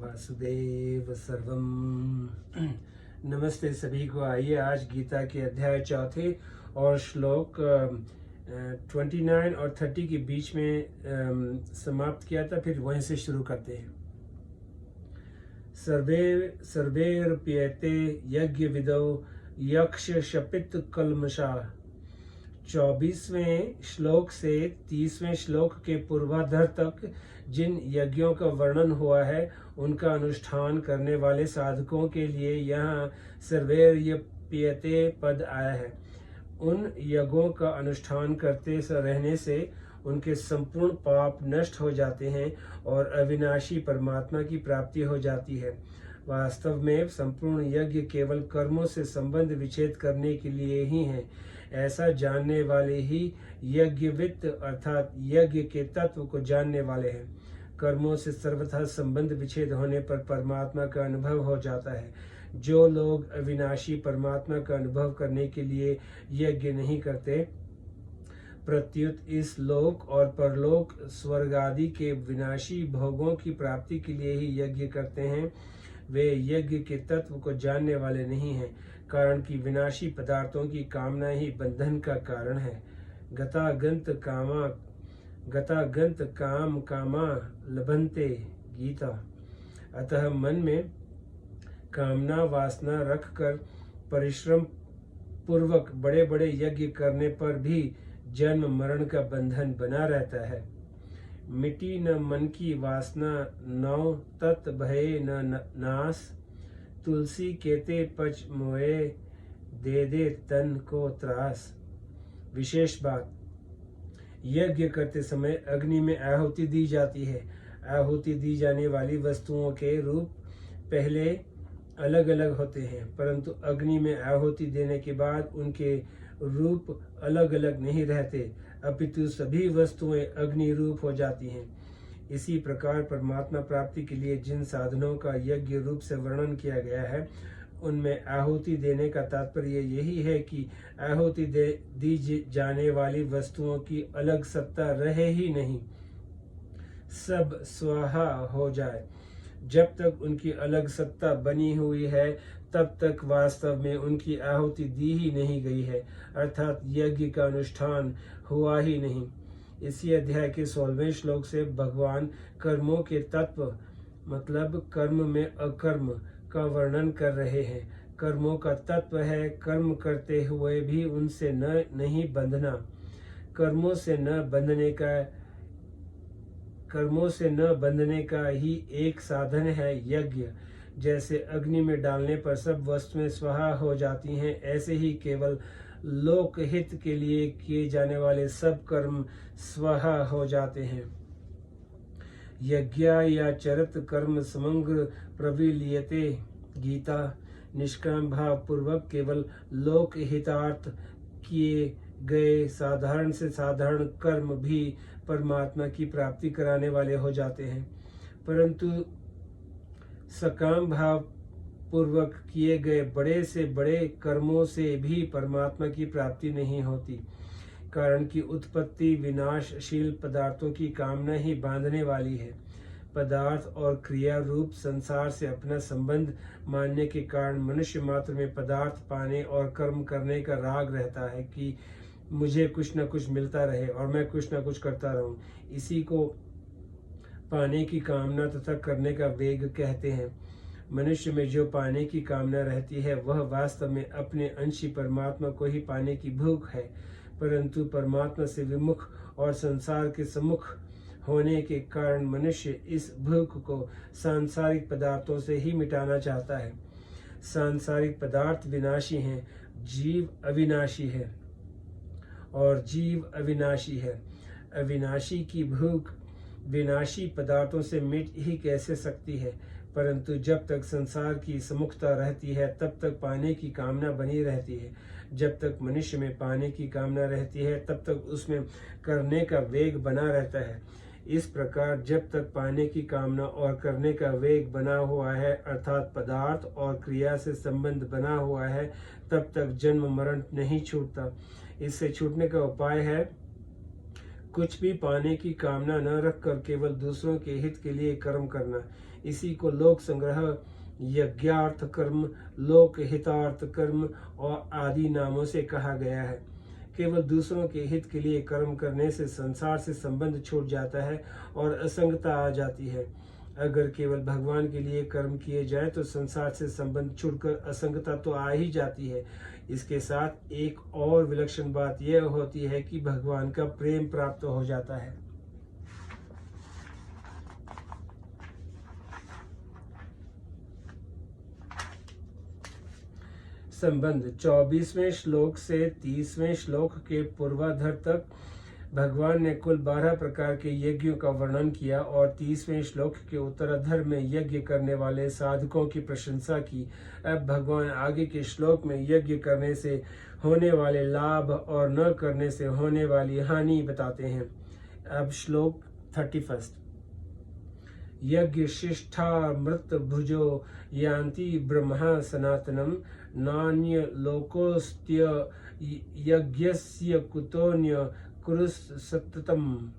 वासुदेव सर्वम। नमस्ते सभी को। आइए आज गीता के अध्याय 4 और श्लोक 29 और 30 के बीच में समाप्त किया था, फिर वहीं से शुरू करते हैं। सर्वेरप्येते यज्ञ विदो यक्ष शपित कल्मषा। 24वें श्लोक से 30वें श्लोक के पूर्वार्ध तक जिन यज्ञों का वर्णन हुआ है उनका अनुष्ठान करने वाले साधकों के लिए यहाँ सर्वैर्यप्येते पद आया है। उन यज्ञों का अनुष्ठान करते रहने से उनके संपूर्ण पाप नष्ट हो जाते हैं और अविनाशी परमात्मा की प्राप्ति हो जाती है। वास्तव में संपूर्ण यज्ञ केवल कर्मों से संबंध विच्छेद करने के लिए ही है। ऐसा जानने वाले ही यज्ञवित्त अर्थात यज्ञ के तत्व को जानने वाले हैं। कर्मों से सर्वथा संबंध विच्छेद होने पर परमात्मा का अनुभव हो जाता है। जो लोग अविनाशी परमात्मा का अनुभव करने के लिए यज्ञ नहीं करते, प्रत्युत इस लोक और परलोक स्वर्ग आदि के विनाशी भोगों की प्राप्ति के लिए ही यज्ञ करते हैं, वे यज्ञ के तत्व को जानने वाले नहीं हैं। कारण कि विनाशी पदार्थों की कामना ही बंधन का कारण है। गतागंत काम कामा लभन्ते गीता। अतः मन में कामना वासना रखकर परिश्रम पूर्वक बड़े बड़े यज्ञ करने पर भी जन्म मरण का बंधन बना रहता है। मिटी न मन की वासना नौ तत् भये न नास। तुलसी केते पच मोए दे दे तन को त्रास। विशेष बात, यज्ञ करते समय अग्नि में आहुति दी जाती है। आहुति दी जाने वाली वस्तुओं के रूप पहले अलग अलग होते हैं, परंतु अग्नि में आहुति देने के बाद उनके रूप अलग अलग नहीं रहते, अपितु सभी वस्तुएं अग्नि रूप हो जाती हैं। इसी प्रकार परमात्मा प्राप्ति के लिए जिन साधनों का यज्ञ रूप से वर्णन किया गया है, उनमें आहुति देने का तात्पर्य यही है कि आहुति दी जाने वाली वस्तुओं की अलग सत्ता रहे ही नहीं, सब स्वाहा हो जाए। जब तक उनकी अलग सत्ता बनी हुई है, तब तक वास्तव में उनकी आहुति दी ही नहीं गई है, अर्थात यज्ञ का अनुष्ठान हुआ ही नहीं। इसी अध्याय के 16वें श्लोक से भगवान कर्मों के तत्व मतलब कर्म में अकर्म का वर्णन कर रहे हैं। कर्मों का तत्व है कर्म करते हुए भी उनसे नहीं बंधना। कर्मों से न बंधने का ही एक साधन है यज्ञ। जैसे अग्नि में डालने पर सब वस्तुएं स्वाहा हो जाती हैं, ऐसे ही केवल लोकहित के लिए किए जाने वाले सब कर्म स्वाहा हो जाते हैं। यज्ञा या चरत कर्म समग्र प्रविलीयते गीता। निष्काम भाव पूर्वक केवल लोक हितार्थ किए गए साधारण से साधारण कर्म भी परमात्मा की प्राप्ति कराने वाले हो जाते हैं, परंतु सकाम भाव पूर्वक किए गए बड़े से बड़े कर्मों से भी परमात्मा की प्राप्ति नहीं होती। कारण कि उत्पत्ति विनाशशील पदार्थों की कामना ही बांधने वाली है। पदार्थ और क्रिया रूप संसार से अपना संबंध मानने के कारण मनुष्य मात्र में पदार्थ पाने और कर्म करने का राग रहता है कि मुझे कुछ न कुछ मिलता रहे और मैं कुछ न कुछ करता रहूं। इसी को पाने की कामना तथा करने का वेग कहते हैं। मनुष्य में जो पाने की कामना रहती है वह वास्तव में अपने अंशी परमात्मा को ही पाने की भूख है, परंतु परमात्मा से विमुख और संसार के सम्मुख होने के कारण मनुष्य इस भूख को सांसारिक पदार्थों से ही मिटाना चाहता है। सांसारिक पदार्थ विनाशी हैं, जीव अविनाशी है और जीव अविनाशी है। अविनाशी की भूख विनाशी पदार्थों से मिट ही कैसे सकती है, परंतु जब तक संसार की सम्मुखता रहती है तब तक पाने की कामना बनी रहती है। जब तक मनुष्य में पाने की कामना रहती है तब तक उसमें करने का वेग बना रहता है। इस प्रकार जब तक पाने की कामना और करने का वेग बना हुआ है, अर्थात पदार्थ और क्रिया से संबंध बना हुआ है, तब तक जन्म मरण नहीं छूटता। इससे छूटने का उपाय है कुछ भी पाने की कामना न रखकर केवल दूसरों के हित के लिए कर्म करना, इसी को लोक संग्रह, यज्ञार्थ कर्म, लोक हितार्थ कर्म और आदि नामों से कहा गया है। केवल दूसरों के हित के लिए कर्म करने से संसार से संबंध छूट जाता है और असंगता आ जाती है। अगर केवल भगवान के लिए कर्म किए जाए तो संसार से संबंध छूटकर असंगता तो आ ही जाती है। इसके साथ एक और विलक्षण बात यह होती है कि भगवान का प्रेम प्राप्त हो जाता है। संबंध 24वें श्लोक से 30वें श्लोक के पूर्वार्ध तक भगवान ने कुल 12 प्रकार के यज्ञों का वर्णन किया और 30वें श्लोक के उत्तरार्ध में यज्ञ करने वाले साधकों की प्रशंसा की। अब भगवान आगे के श्लोक में यज्ञ करने से होने वाले लाभ और न करने से होने वाली हानि बताते हैं। अब श्लोक 31। यज्ञ शिष्ठामृत भुजो यान्ति ब्रह्मा सनातनम नान्य लोकोस्त्य यज्ञस्य कुतोन्य कुरुस सततम।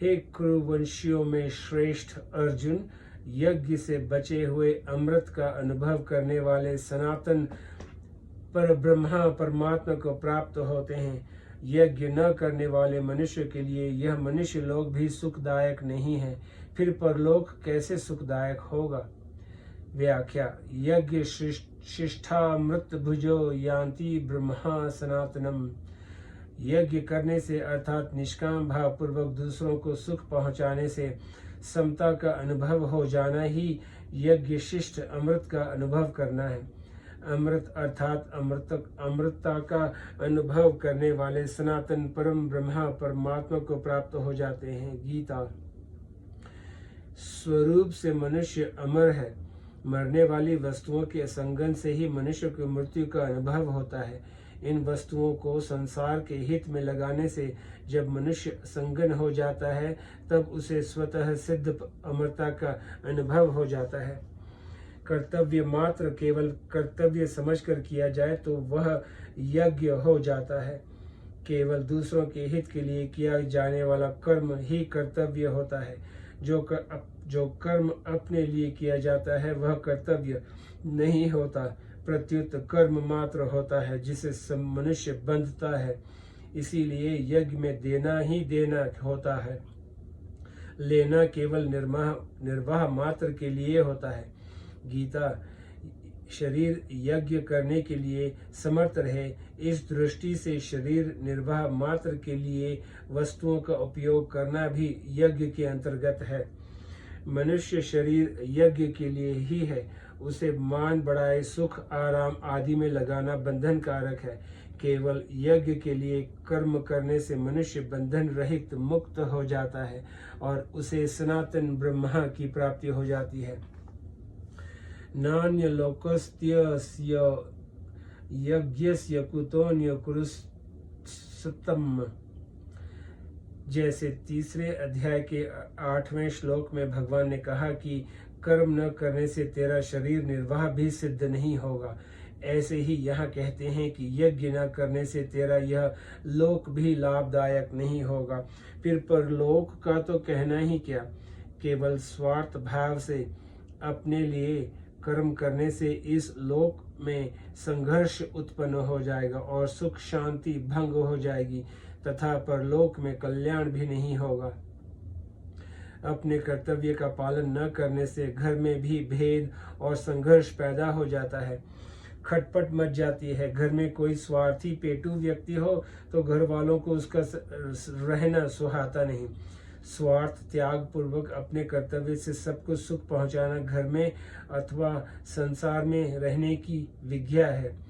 हे कुरुवंशियों में श्रेष्ठ अर्जुन, यज्ञ से बचे हुए अमृत का अनुभव करने वाले सनातन पर ब्रह्मा परमात्मा को प्राप्त होते हैं। यज्ञ न करने वाले मनुष्य के लिए यह मनुष्य लोक भी सुखदायक नहीं है, फिर परलोक कैसे सुखदायक होगा। व्याख्या। यज्ञ शिष्ठामृत भुजो यान्ति ब्रह्मा सनातनम। यज्ञ करने से अर्थात निष्काम भाव पूर्वक दूसरों को सुख पहुंचाने से समता का अनुभव हो जाना ही यज्ञ शिष्ट अमृत का अनुभव करना है। अमृत अर्थात अमृतता का अनुभव करने वाले सनातन परम ब्रह्मा परमात्मा को प्राप्त हो जाते हैं। गीता। स्वरूप से मनुष्य अमर है। मरने वाली वस्तुओं के संगन से ही मनुष्य को मृत्यु का अनुभव होता है। इन वस्तुओं को संसार के हित में लगाने से जब मनुष्य संगन हो जाता है तब उसे स्वतः सिद्ध अमरता का अनुभव हो जाता है। कर्तव्य मात्र केवल कर्तव्य समझकर किया जाए तो वह यज्ञ हो जाता है। केवल दूसरों के हित के लिए किया जाने वाला कर्म ही कर्तव्य होता है। जो कर्म अपने लिए किया जाता है वह कर्तव्य नहीं होता, प्रत्युत कर्म मात्र होता है जिसे मनुष्य बंधता है। इसीलिए यज्ञ में देना ही देना होता है, लेना केवल निर्वाह मात्र के लिए होता है। गीता। शरीर यज्ञ करने के लिए समर्थ रहे, इस दृष्टि से शरीर निर्वाह मात्र के लिए वस्तुओं का उपयोग करना भी यज्ञ के अंतर्गत है। मनुष्य शरीर यज्ञ के लिए ही है, उसे मान बढ़ाए सुख आराम आदि में लगाना बंधन कारक है। केवल यज्ञ के लिए कर्म करने से मनुष्य बंधन रहित मुक्त हो जाता है और उसे सनातन ब्रह्मा की प्राप्ति हो जाती है। नान्य लोकस्त्य यज्ञस्य कुतोन्य कुरुसतम। जैसे तीसरे अध्याय के 8वें श्लोक में भगवान ने कहा कि कर्म न करने से तेरा शरीर निर्वाह भी सिद्ध नहीं होगा, ऐसे ही यहाँ कहते हैं कि यज्ञ न करने से तेरा यह लोक भी लाभदायक नहीं होगा, फिर परलोक का तो कहना ही क्या। केवल स्वार्थ भाव से अपने लिए कर्म करने से इस लोक में संघर्ष उत्पन्न हो जाएगा और सुख शांति भंग हो जाएगी तथा परलोक में कल्याण भी नहीं होगा। अपने कर्तव्य का पालन न करने से घर में भी भेद और संघर्ष पैदा हो जाता है, खटपट मच जाती है। घर में कोई स्वार्थी पेटू व्यक्ति हो तो घर वालों को उसका रहना सुहाता नहीं। स्वार्थ त्याग पूर्वक अपने कर्तव्य से सबको सुख पहुंचाना घर में अथवा संसार में रहने की विज्ञा है।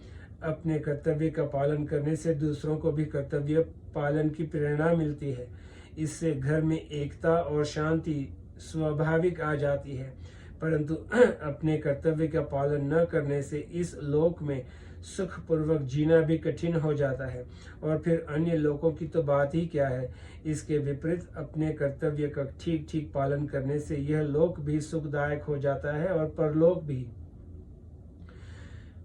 अपने कर्तव्य का पालन करने से दूसरों को भी कर्तव्य पालन की प्रेरणा मिलती है। इससे घर में एकता और शांति स्वाभाविक आ जाती है। परंतु अपने कर्तव्य का पालन न करने से इस लोक में सुख पूर्वक जीना भी कठिन हो जाता है और फिर अन्य लोगों की तो बात ही क्या है। इसके विपरीत अपने कर्तव्य का ठीक ठीक पालन करने से यह लोक भी सुखदायक हो जाता है और परलोक भी।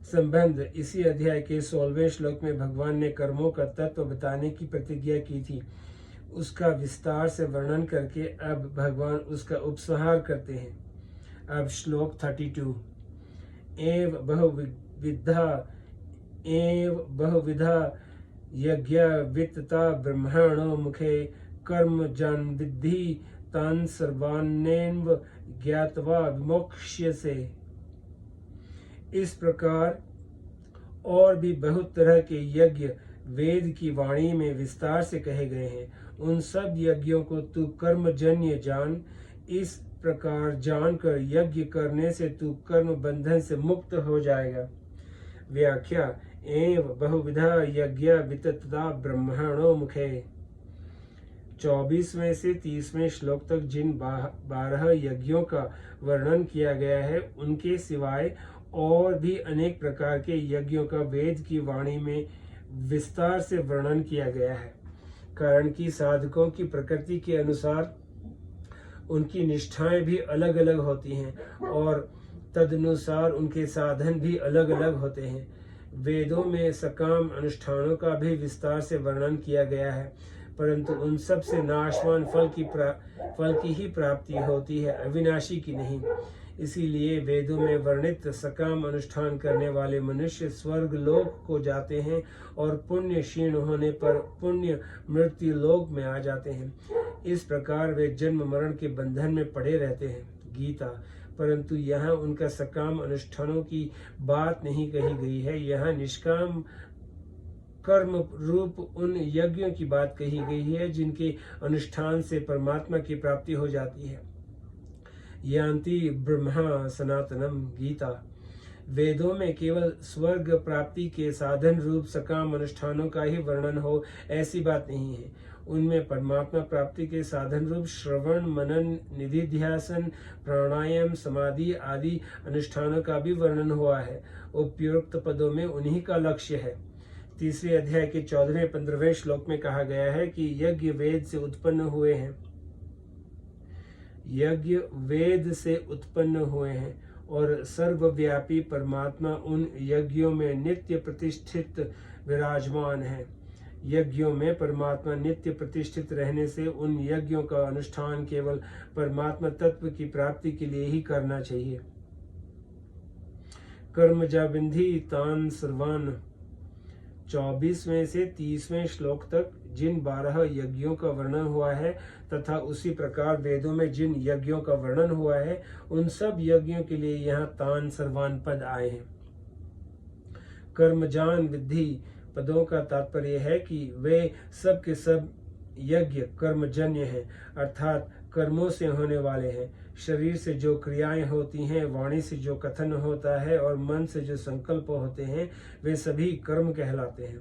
संबंध। इसी अध्याय के 16वें श्लोक में भगवान ने कर्मों का तत्व बताने की प्रतिज्ञा की थी। उसका विस्तार से वर्णन करके अब भगवान उसका उपसंहार करते हैं। अब श्लोक 32। एव बहुविधा यज्ञ वित्तता ब्रह्मणो मुखे कर्म जन विद्धि तान सर्वान्नेव ज्ञात्वा विमोक्ष्यसे। इस प्रकार और भी बहुत तरह के यज्ञ वेद की वाणी में विस्तार से कहे गए हैं। उन सब यज्ञों को तू कर्मजन्य जान। इस प्रकार जानकर यज्ञ करने से तू कर्म बंधन से मुक्त हो जाएगा। व्याख्या। एव बहुविधा यज्ञ वितता ब्रह्मणो मुखे। 24वें से 30वें श्लोक तक जिन 12 यज्ञों का वर्णन किया गया है, उनके सिवाय और भी अनेक प्रकार के यज्ञों का वेद की वाणी में विस्तार से वर्णन किया गया है। कारण कि साधकों की प्रकृति के अनुसार उनकी निष्ठाएं भी अलग अलग होती हैं और तदनुसार उनके साधन भी अलग अलग होते हैं। वेदों में सकाम अनुष्ठानों का भी विस्तार से वर्णन किया गया है, परंतु उन सब से नाशवान फल की ही प्राप्ति होती है, अविनाशी की नहीं। इसीलिए वेदों में वर्णित सकाम अनुष्ठान करने वाले मनुष्य स्वर्ग लोक को जाते हैं और पुण्य क्षीण होने पर पुण्य मृत्यु लोक में आ जाते हैं। इस प्रकार वे जन्म मरण के बंधन में पड़े रहते हैं। गीता। परंतु यहाँ उनका सकाम अनुष्ठानों की बात नहीं कही गई है। यहाँ निष्काम कर्म रूप उन यज्ञों की बात कही गई है जिनके अनुष्ठान से परमात्मा की प्राप्ति हो जाती है। यान्ति ब्रह्मा सनातनम। गीता। वेदों में केवल स्वर्ग प्राप्ति के साधन रूप सकाम अनुष्ठानों का ही वर्णन हो, ऐसी बात नहीं है। उनमें परमात्मा प्राप्ति के साधन रूप श्रवण मनन निधिध्यासन प्राणायाम समाधि आदि अनुष्ठानों का भी वर्णन हुआ है। उपयुक्त पदों में उन्हीं का लक्ष्य है। 3 अध्याय के 14वें-15वें श्लोक में कहा गया है कि यज्ञ वेद से उत्पन्न हुए हैं। यज्ञ वेद से उत्पन्न हुए हैं और सर्वव्यापी परमात्मा उन यज्ञों में नित्य प्रतिष्ठित विराजमान है। यज्ञों में परमात्मा नित्य प्रतिष्ठित रहने से उन यज्ञों का अनुष्ठान केवल परमात्मा तत्व की प्राप्ति के लिए ही करना चाहिए। कर्मजा विंधि तान सर्वान। 24वें से 30वें श्लोक तक जिन 12 यज्ञों का वर्णन हुआ है तथा उसी प्रकार वेदों में जिन यज्ञों का वर्णन हुआ है, उन सब यज्ञों के लिए यहाँ तान सर्वान पद आए हैं। कर्मजान विद्धि पदों का तात्पर्य है कि वे सब के सब यज्ञ कर्मजन्य हैं, अर्थात कर्मों से होने वाले हैं। शरीर से जो क्रियाएं होती हैं, वाणी से जो कथन होता है और मन से जो संकल्प होते हैं, वे सभी कर्म कहलाते हैं।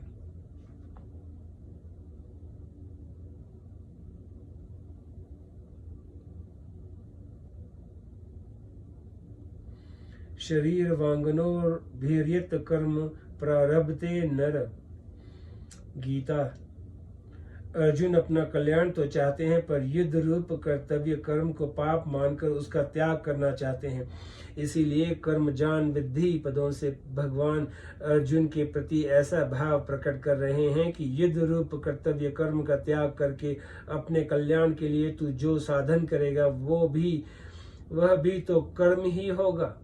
शरीर वांगनोर भीर्यत कर्म प्रारब्धे नर। गीता। अर्जुन अपना कल्याण तो चाहते हैं, पर युद्ध रूप कर्तव्य कर्म को पाप मानकर उसका त्याग करना चाहते हैं। इसीलिए कर्मजान विद्धि पदों से भगवान अर्जुन के प्रति ऐसा भाव प्रकट कर रहे हैं कि युद्ध रूप कर्तव्य कर्म का त्याग करके अपने कल्याण के लिए तू जो साधन करेगा वह भी तो कर्म ही होगा।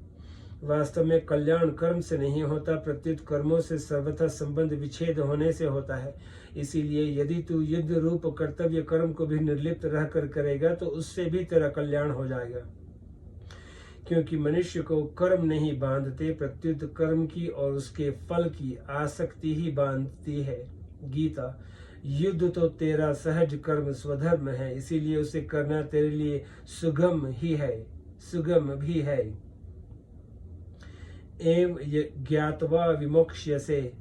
वास्तव में कल्याण कर्म से नहीं होता, प्रत्युत कर्मों से सर्वथा संबंध विच्छेद होने से होता है। इसीलिए यदि तू युद्ध रूप कर्तव्य कर्म को भी निर्लिप्त रहकर करेगा तो उससे भी तेरा कल्याण हो जाएगा, क्योंकि मनुष्य को कर्म नहीं बांधते, प्रत्युत कर्म की और उसके फल की आसक्ति ही बांधती है। गीता। युद्ध तो तेरा सहज कर्म स्वधर्म है, इसीलिए उसे करना तेरे लिए सुगम भी है। एव ज्ञात्वा विमोक्ष्यसे।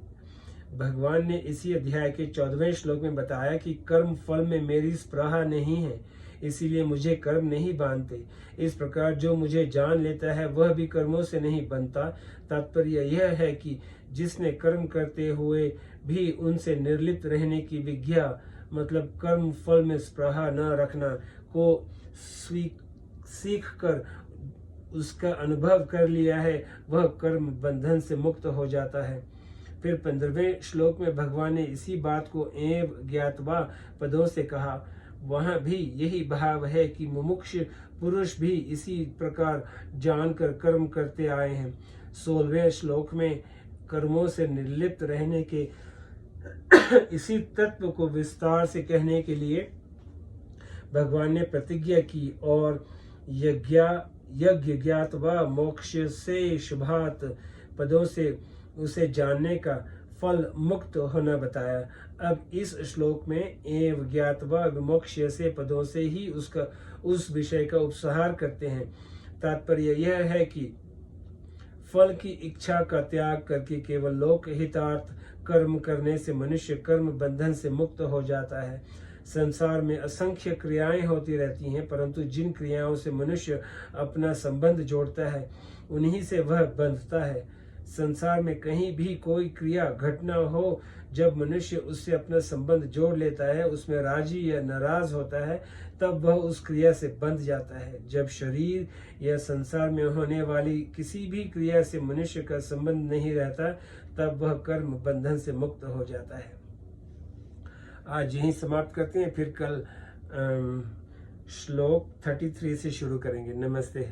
भगवान ने इसी अध्याय के 14वें श्लोक में बताया कि कर्म फल में मेरी स्पृहा नहीं है, इसीलिए मुझे कर्म नहीं बांधते। इस प्रकार जो मुझे जान लेता है वह भी कर्मों से नहीं बनता। तात्पर्य यह है कि जिसने कर्म करते हुए भी उनसे निर्लिप्त रहने की विज्ञा, मतलब कर्म फल में स्पृहा न रखना को सीख कर उसका अनुभव कर लिया है, वह कर्म बंधन से मुक्त हो जाता है। फिर 15वें श्लोक में भगवान ने इसी बात को एव ज्ञातवा पदों से कहा। वहाँ भी यही भाव है कि मुमुक्ष पुरुष भी इसी प्रकार जानकर कर्म करते आए हैं। 16वें श्लोक में कर्मों से निर्लिप्त रहने के इसी तत्व को विस्तार से कहने के लिए भगवान ने प्रतिज्ञा की और यज्ञ ज्ञात व मोक्ष से शुभात पदों से उसे जानने का फल मुक्त होना बताया। अब इस श्लोक में एव ज्ञात व विमोक्ष से पदों से ही उस विषय का उपसंहार करते हैं। तात्पर्य यह है कि फल की इच्छा का त्याग करके केवल लोक हितार्थ कर्म करने से मनुष्य कर्म बंधन से मुक्त हो जाता है। संसार में असंख्य क्रियाएं होती रहती हैं, परंतु जिन क्रियाओं से मनुष्य अपना संबंध जोड़ता है उन्हीं से वह बंधता है। संसार में कहीं भी कोई क्रिया घटना हो, जब मनुष्य उससे अपना संबंध जोड़ लेता है, उसमें राजी या नाराज होता है, तब वह उस क्रिया से बंध जाता है। जब शरीर या संसार में होने वाली किसी भी क्रिया से मनुष्य का संबंध नहीं रहता, तब वह कर्म बंधन से मुक्त हो जाता है। आज यहीं समाप्त करते हैं, फिर कल श्लोक 33 से शुरू करेंगे। नमस्ते।